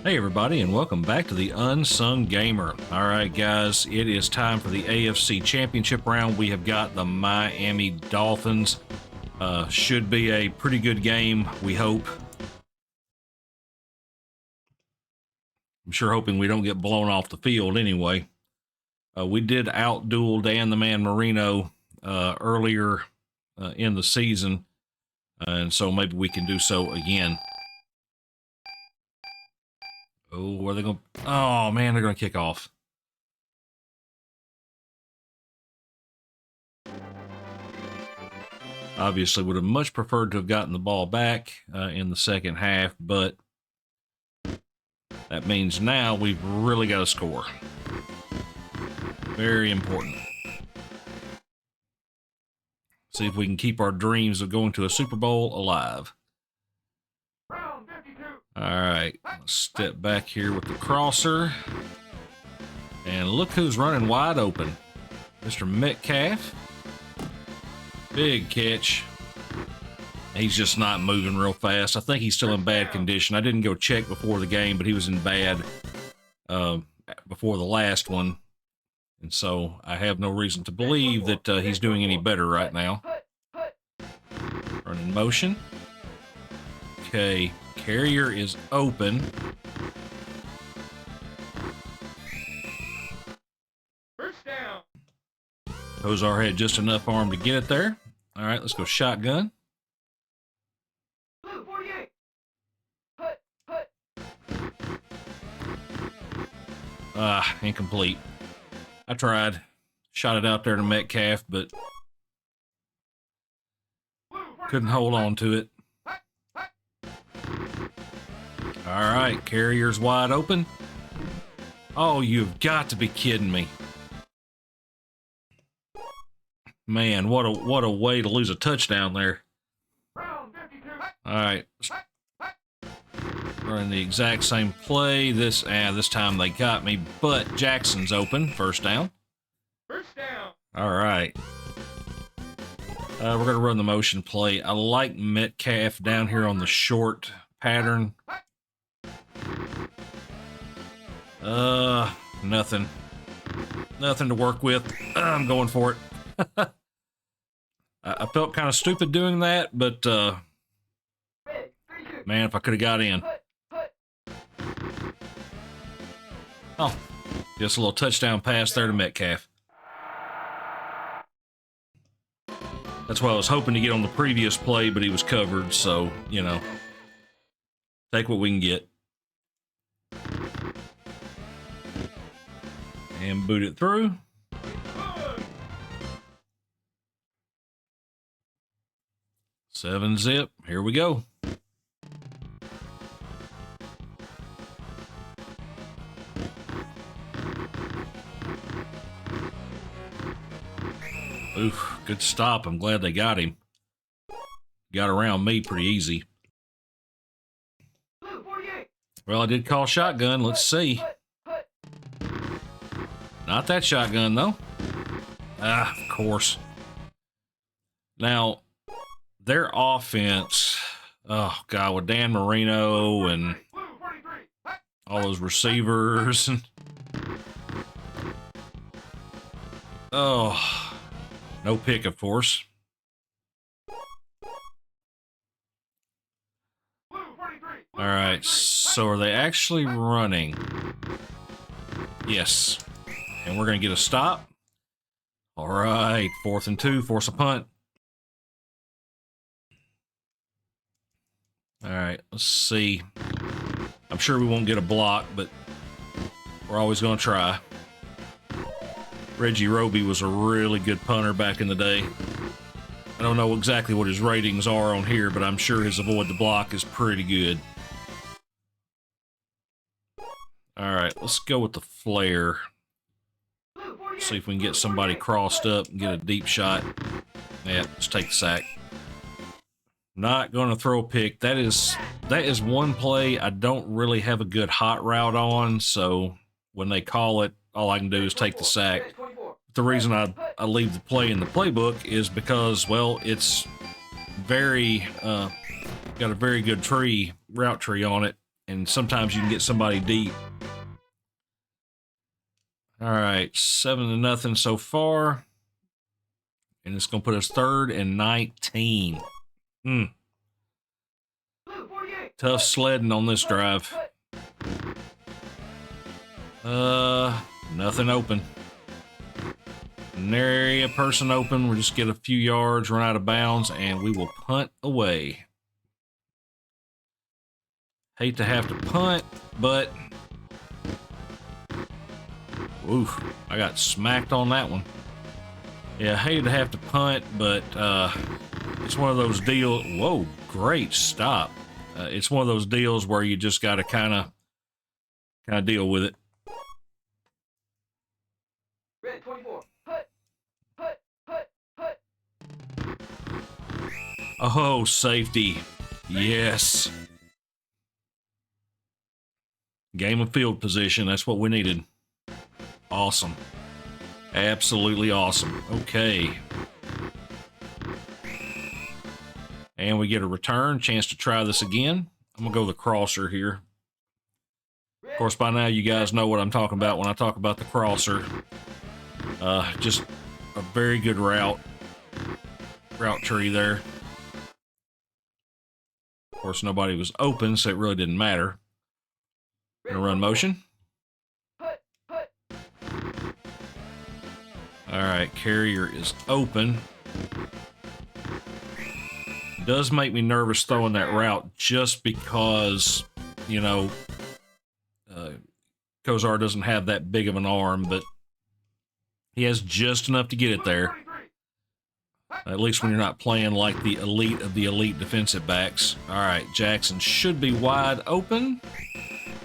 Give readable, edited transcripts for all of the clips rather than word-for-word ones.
Hey everybody, and welcome back to the Unsung Gamer. Alright guys, it is time for the AFC Championship round. We have got the Miami Dolphins. Should be a pretty good game, we hope. I'm sure hoping we don't get blown off the field anyway. We did out-duel Dan the Man Marino earlier in the season, and so maybe we can do so again. Oh, where are they going? Oh, man, they're going to kick off. Obviously, would have much preferred to have gotten the ball back in the second half, but that means now we've really got to score. Very important. See if we can keep our dreams of going to a Super Bowl alive. All right, let's step back here with the crosser. And look who's running wide open. Mr. Metcalf. Big catch. He's just not moving real fast. I think he's still in bad condition. I didn't go check before the game, but he was in bad before the last one. And so I have no reason to believe that he's doing any better right now. Running motion. Okay. Carrier is open. First down. Ozar had just enough arm to get it there. All right, let's go shotgun. Blue 48. Incomplete. I tried. Shot it out there to Metcalf, but couldn't hold on to it. All right, carrier's wide open. Oh, you've got to be kidding me. Man, what a way to lose a touchdown there. All right. Running the exact same play. This time they got me, but Jackson's open. First down. First down. All right. We're going to run the motion play. I like Metcalf down here on the short pattern. Nothing. Nothing to work with. I'm going for it. I felt kind of stupid doing that, but, man, if I could have got in. Oh, just a little touchdown pass there to Metcalf. That's what I was hoping to get on the previous play, but he was covered, so, you know, take what we can get. And boot it through. Seven zip. Here we go. Oof, good stop. I'm glad they got him. Got around me pretty easy. Well, I did call shotgun. Let's see. Not that shotgun, though. Of course. Now, their offense, oh, God, with Dan Marino and all those receivers. Oh, no pick, of course. All right, so are they actually running? Yes. And we're going to get a stop. All right, 4th and 2, force a punt. All right, let's see. I'm sure we won't get a block, but we're always going to try. Reggie Roby was a really good punter back in the day. I don't know exactly what his ratings are on here, but I'm sure his avoid the block is pretty good. All right, let's go with the flare. See if we can get somebody crossed up and get a deep shot. Yeah, let's take the sack. Not going to throw a pick. That is one play I don't really have a good hot route on, so when they call it, all I can do is take the sack. The reason I leave the play in the playbook is because, well, it's very got a very good route tree on it, and sometimes you can get somebody deep. All right, 7-0 so far. And it's going to put us 3rd and 19. Tough sledding on this drive. Nothing open. Nary a person open. We'll just get a few yards, run out of bounds, and we will punt away. Hate to have to punt, but oof, I got smacked on that one. Yeah, I hated to have to punt, but it's one of those deals. Whoa, great stop. It's one of those deals where you just got to kind of deal with it. Red 24. Hut. Hut. Hut. Hut. Oh, safety. Yes. Game of field position. That's what we needed. Awesome. Absolutely awesome. Okay. And we get a return. Chance to try this again. I'm going to go the crosser here. Of course, by now you guys know what I'm talking about when I talk about the crosser. Just a very good route tree there. Of course, nobody was open, so it really didn't matter. Gonna run motion. All right, carrier is open. Does make me nervous throwing that route just because, you know, Kozar doesn't have that big of an arm, but he has just enough to get it there. At least when you're not playing like the elite of the elite defensive backs. All right, Jackson should be wide open.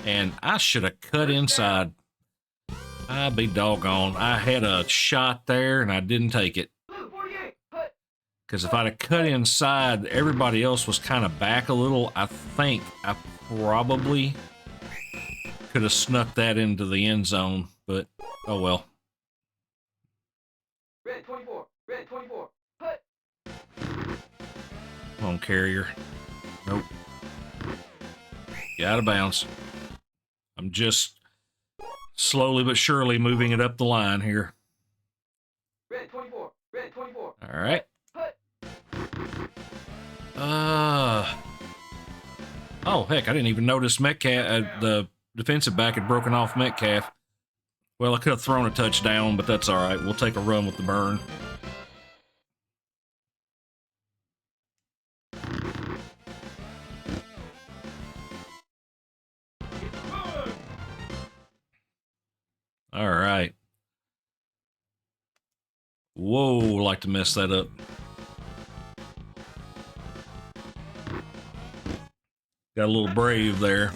And I should have cut inside. I'd be doggone. I had a shot there and I didn't take it. Because if I'd have cut inside, everybody else was kind of back a little. I think I probably could have snuck that into the end zone, but oh well. Red 24. Red 24. Come on, carrier. Nope. Get out of bounds. I'm just slowly but surely moving it up the line here. Red 24. Red 24. All right. Oh, heck, I didn't even notice Metcalf, the defensive back had broken off Metcalf. Well, I could have thrown a touchdown, but that's all right. We'll take a run with the burn. All right. Whoa, like to mess that up. Got a little brave there.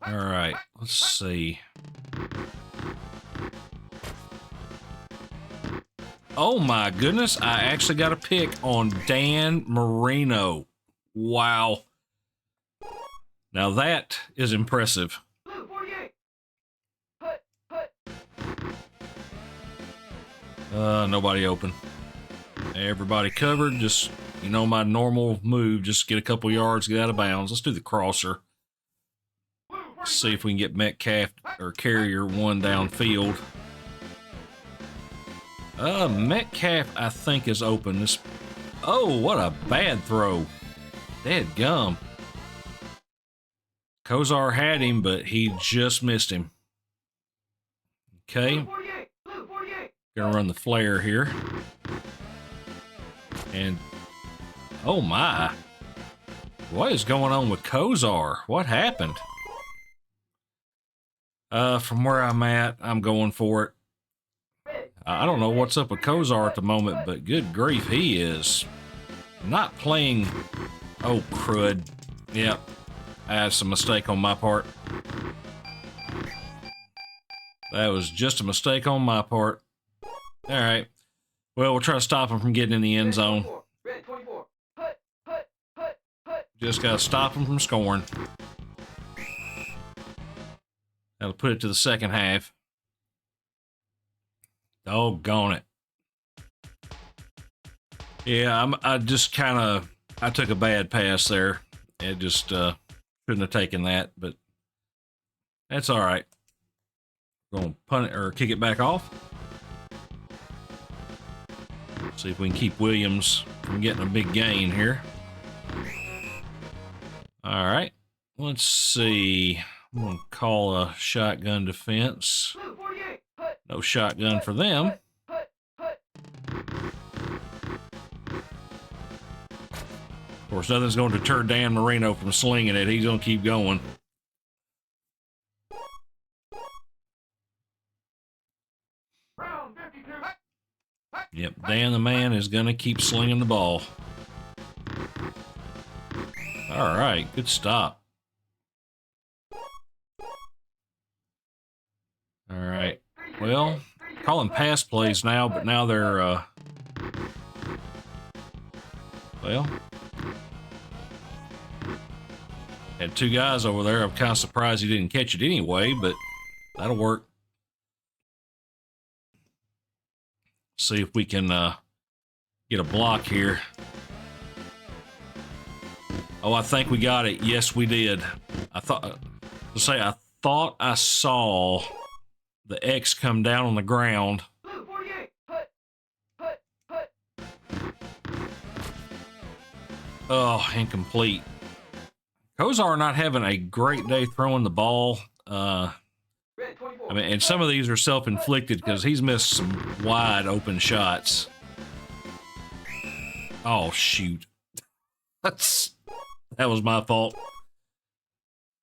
All right, let's see. Oh my goodness, I actually got a pick on Dan Marino. Wow. Now that is impressive. Nobody open. Everybody covered. Just, you know, my normal move, just get a couple yards, get out of bounds. Let's do the crosser. See if we can get Metcalf or carrier one downfield. Metcalf, I think, is open. Oh, what a bad throw. Dead gum. Kozar had him, but he just missed him. Okay. Gonna run the flare here. And, oh my. What is going on with Kozar? What happened? From where I'm at, I'm going for it. I don't know what's up with Kozar at the moment, but good grief, he is not playing. Oh, crud. Yep. That's a mistake on my part. That was just a mistake on my part. All right. Well, we'll try to stop him from getting in the end zone. Just got to stop him from scoring. That'll put it to the second half. Doggone it. Yeah, I just kind of I took a bad pass there. It just shouldn't have taken that, but that's all right. Going to punt it or kick it back off. See if we can keep Williams from getting a big gain here. All right, let's see. I'm going to call a shotgun defense. No shotgun for them. Of course, nothing's going to deter Dan Marino from slinging it. He's going to keep going. Yep, Dan the man is going to keep slinging the ball. All right, good stop. All right, well, calling pass plays now, but now they're, well, had two guys over there. I'm kind of surprised he didn't catch it anyway, but that'll work. See if we can get a block here. Oh, I think we got it. Yes, we did. I thought I saw the X come down on the ground. Oh, incomplete. Kozar not having a great day throwing the ball. I mean, and some of these are self-inflicted because he's missed some wide open shots. Oh, shoot. That was my fault.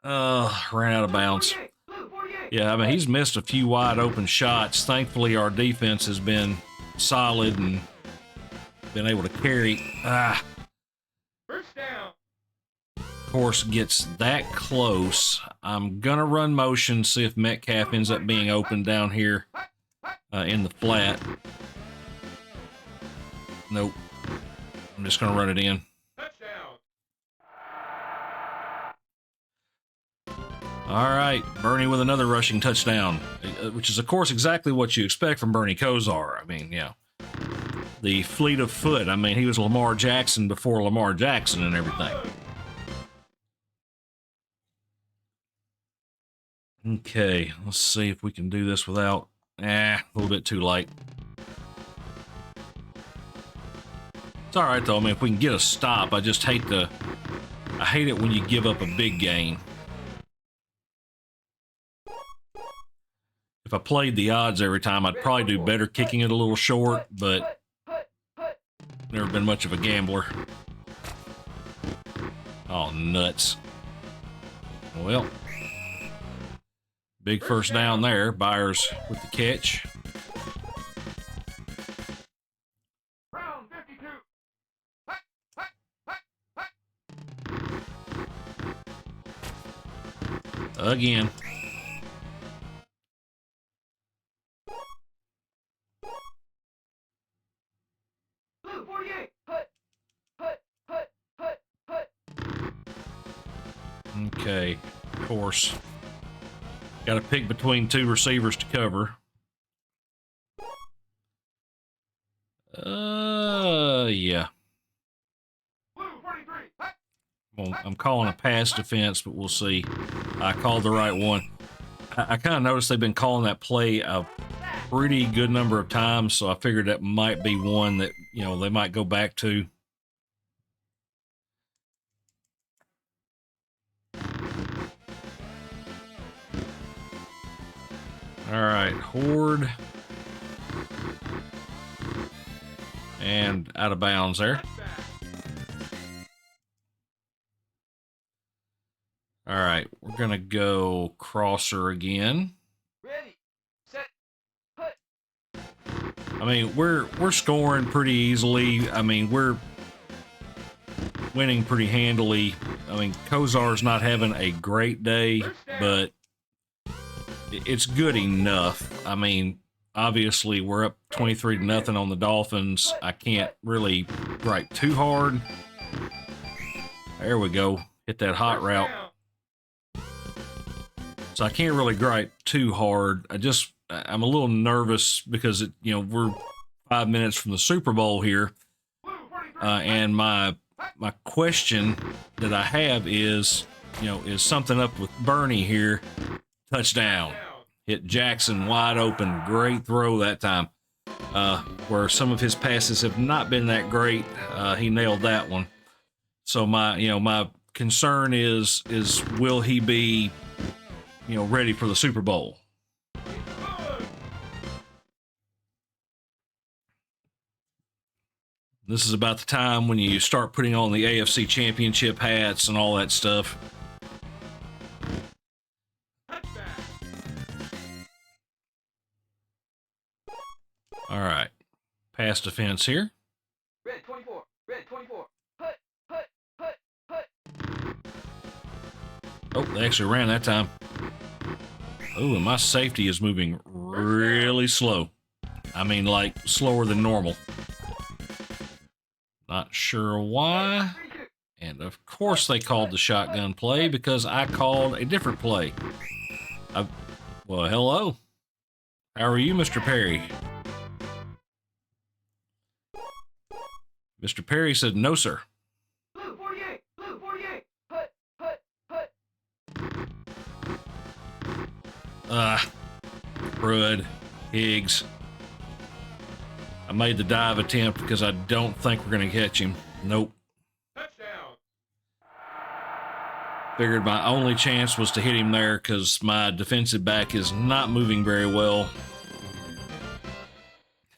Ran out of bounds. Yeah, I mean, he's missed a few wide open shots. Thankfully, our defense has been solid and been able to carry. First down. Of course, gets that close. I'm going to run motion, see if Metcalf ends up being open down here in the flat. Nope. I'm just going to run it in. All right, Bernie with another rushing touchdown, which is, of course, exactly what you expect from Bernie Kosar. I mean, yeah, the fleet of foot. I mean, he was Lamar Jackson before Lamar Jackson and everything. Okay, let's see if we can do this without... a little bit too late. It's all right, though. I mean, if we can get a stop, I just hate I hate it when you give up a big gain. If I played the odds every time, I'd probably do better kicking it a little short, but never been much of a gambler. Oh, nuts. Well, big first down there. Byers with the catch. Round 52. Again. Okay, of course. Got to pick between two receivers to cover. Yeah. Well, I'm calling a pass defense, but we'll see. I called the right one. I kind of noticed they've been calling that play a pretty good number of times, so I figured that might be one that, you know, they might go back to. All right, Horde. And out of bounds there. All right, we're going to go crosser again. Ready, set, put. I mean, we're scoring pretty easily. I mean, we're winning pretty handily. I mean, Kozar's not having a great day, but it's good enough. I mean, obviously we're up 23-0 on the Dolphins. I can't really gripe too hard. There we go. Hit that hot route. So I can't really gripe too hard. I'm a little nervous because we're 5 minutes from the Super Bowl here. And my question that I have is, is something up with Bernie here? Touchdown. Hit Jackson wide open. Great throw that time. Where some of his passes have not been that great, he nailed that one. So my concern is will he be, ready for the Super Bowl? This is about the time when you start putting on the AFC Championship hats and all that stuff. All right. Pass defense here. Red 24. Red 24. Hut. Hut. Hut. Hut. Oh, they actually ran that time. Oh, and my safety is moving really slow. I mean, like slower than normal. Not sure why. And of course they called the shotgun play because I called a different play. Well, hello. How are you, Mr. Perry? Mr. Perry said, no, sir. Blue 48. Blue 48. Hut. Hut. Hut. Crud. Higgs. I made the dive attempt because I don't think we're going to catch him. Nope. Touchdown. Figured my only chance was to hit him there because my defensive back is not moving very well.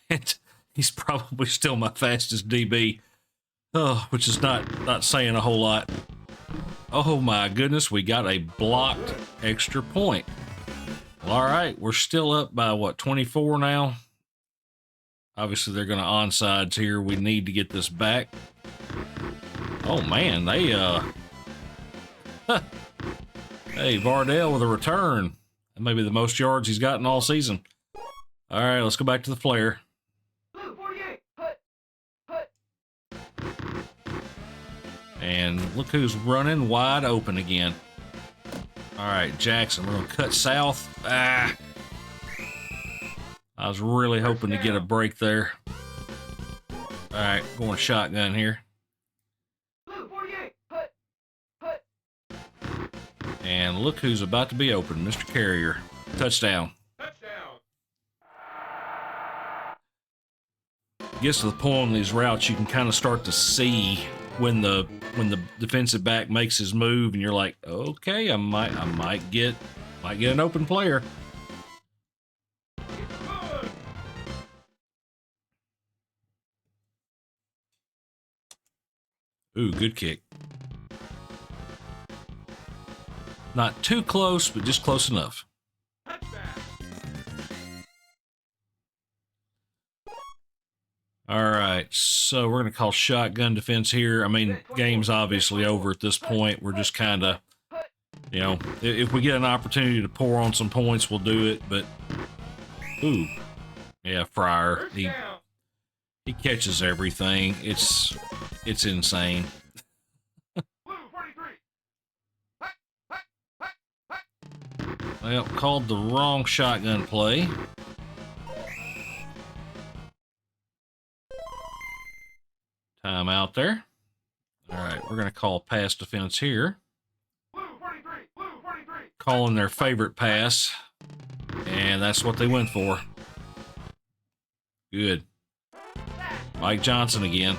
And he's probably still my fastest DB, which is not saying a whole lot. Oh my goodness, we got a blocked extra point. Well, all right, we're still up by what, 24 now? Obviously, they're going to onside here. We need to get this back. Oh, man, they, Hey, Vardell with a return. That may be the most yards he's gotten all season. All right, let's go back to the flare. Blue 48. Hut. Hut. And look who's running wide open again. All right, Jackson, we're going to cut south. I was really hoping to get a break there. All right, going shotgun here. Blue 48. Hut. Hut. And look who's about to be open, Mr. Carrier. Touchdown. Touchdown. Gets to the point on these routes, you can kind of start to see when the defensive back makes his move, and you're like, okay, I might get an open player. Ooh, good kick. Not too close, but just close enough. All right, so we're going to call shotgun defense here. I mean, game's obviously over at this point. We're just kind of, if we get an opportunity to pour on some points, we'll do it. But, ooh, yeah, Fryer, he catches everything. It's insane. Well, called the wrong shotgun play. Time out there. All right, we're going to call pass defense here. Calling their favorite pass. And that's what they went for. Good. Mike Johnson again.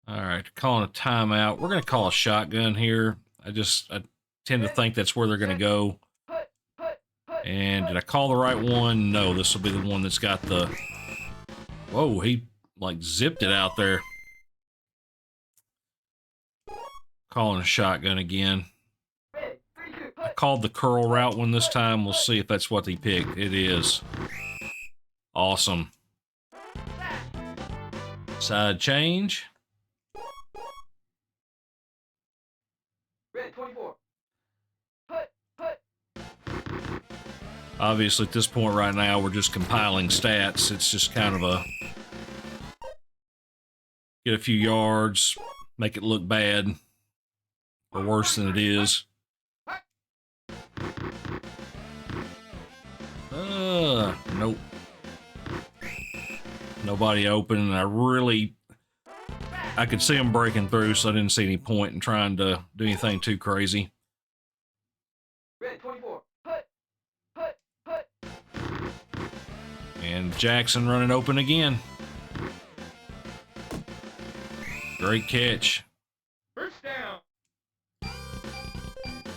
All right, calling a timeout. We're going to call a shotgun here. I tend to think that's where they're going to go. And did I call the right one? No, this will be the one that's got the... Whoa, he like zipped it out there. Calling a shotgun again. I called the curl route one this time. We'll see if that's what he picked. It is. Awesome. Side change. Red 24. Obviously, at this point right now, we're just compiling stats. It's just kind of a get a few yards, make it look bad or worse than it is. Nope. Nobody open, and I could see them breaking through, so I didn't see any point in trying to do anything too crazy. Red 24. Hut. Hut. Hut. And Jackson running open again. Great catch. First down.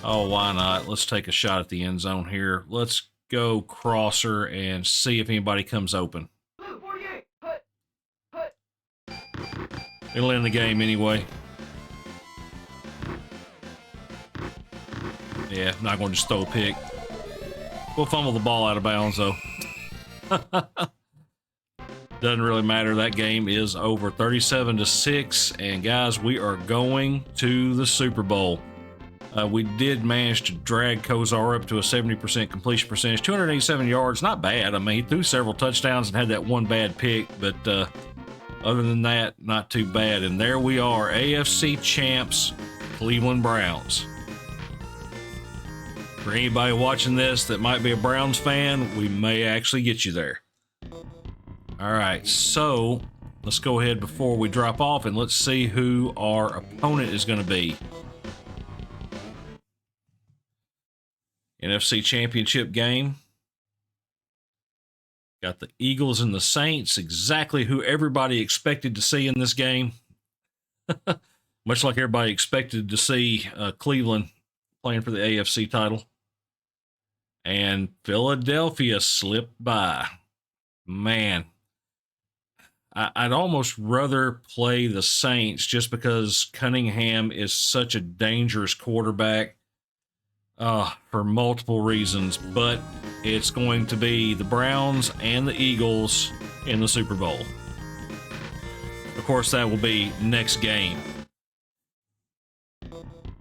Oh, why not? Let's take a shot at the end zone here. Let's go crosser and see if anybody comes open. Blue 48. Hut. Hut. It'll end the game anyway. Yeah, not going to just throw a pick. We'll fumble the ball out of bounds, though. Doesn't really matter. That game is over 37-6. And guys, we are going to the Super Bowl. We did manage to drag Kozar up to a 70% completion percentage, 287 yards. Not bad. I mean, he threw several touchdowns and had that one bad pick, but other than that, not too bad. And there we are, AFC champs, Cleveland Browns. For anybody watching this that might be a Browns fan, we may actually get you there. All right, so let's go ahead before we drop off and let's see who our opponent is going to be. NFC Championship game. Got the Eagles and the Saints, exactly who everybody expected to see in this game. Much like everybody expected to see Cleveland playing for the AFC title. And Philadelphia slipped by. Man, I'd almost rather play the Saints just because Cunningham is such a dangerous quarterback for multiple reasons. But it's going to be the Browns and the Eagles in the Super Bowl. Of course, that will be next game.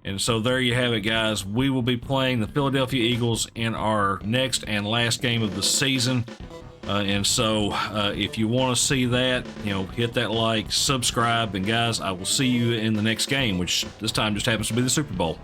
And so there you have it, guys. We will be playing the Philadelphia Eagles in our next and last game of the season. And so if you want to see that, hit that like, subscribe, and guys, I will see you in the next game, which this time just happens to be the Super Bowl.